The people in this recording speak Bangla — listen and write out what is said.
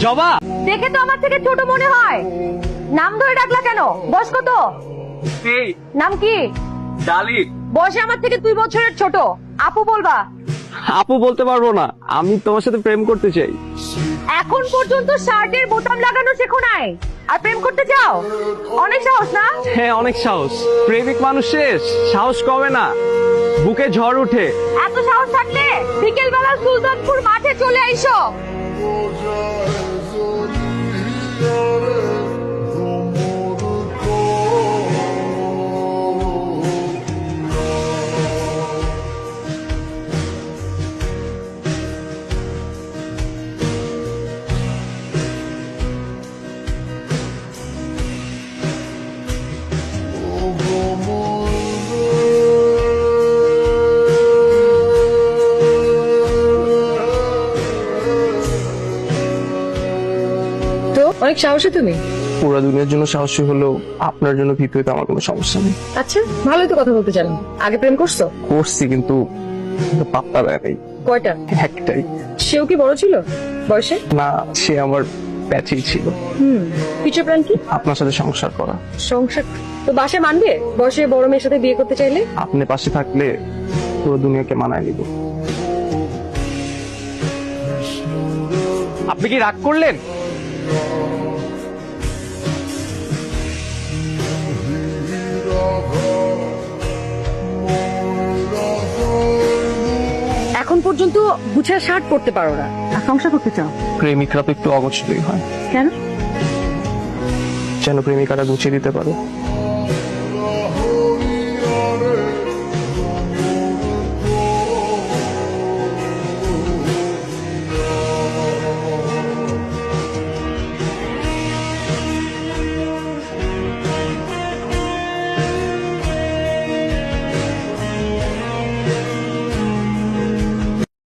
জবা, দেখে তো আমার থেকে ছোট মনে হয়। নাম ধরে ডাকলা কেন? বয়স কত? এই নাম কি? ডালি। বয়সে আমার থেকে 2 বছরের ছোট। আপু বলবা? আপু বলতে পারবো না, আমি তোমার সাথে প্রেম করতে চাই। এখন পর্যন্ত শার্টের বোতাম লাগানো শেখো নাই, আর প্রেম করতে চাও? অনেক সাহস না? হ্যাঁ, অনেক সাহস। প্রেমিক মানুষের সাহস কমে না, বুকে ঝড় উঠে। এত সাহস থাকলে বিকেল বেলা সুলতানপুর মাঠে চলে আইসো। তো অনেক সাহসী তুমি। পুরো দুনিয়ার জন্য সাহসী হলেও আপনার জন্য ভীত হইতে আমার কোনো সমস্যা নেই। আচ্ছা, ভালোই তো কথা বলতে জানো। আগে প্রেম করছো? করছি, কিন্তু পাত্তা দেয় নাই। কয়টা? একটাই। সেও কি বড় ছিল বয়সে? না, সে আমার ব্যাচেই ছিল। ফিউচার প্ল্যান কি? আপনার সাথে সংসার করা। সংসার তো বাসায় মানবে? বয়সে বড় মেয়ের সাথে বিয়ে করতে চাইলে? আপনি পাশে থাকলে পুরো দুনিয়াকে মানায় নিব। আপনি কি রাগ করলেন? এখন পর্যন্ত গুছার শার্ট পরতে পারো না, আর সংসার করতে চাও? প্রেমিকরা তো একটু অগোছলই হয়, কেন? যেন প্রেমিকারা গুছিয়ে দিতে পারে।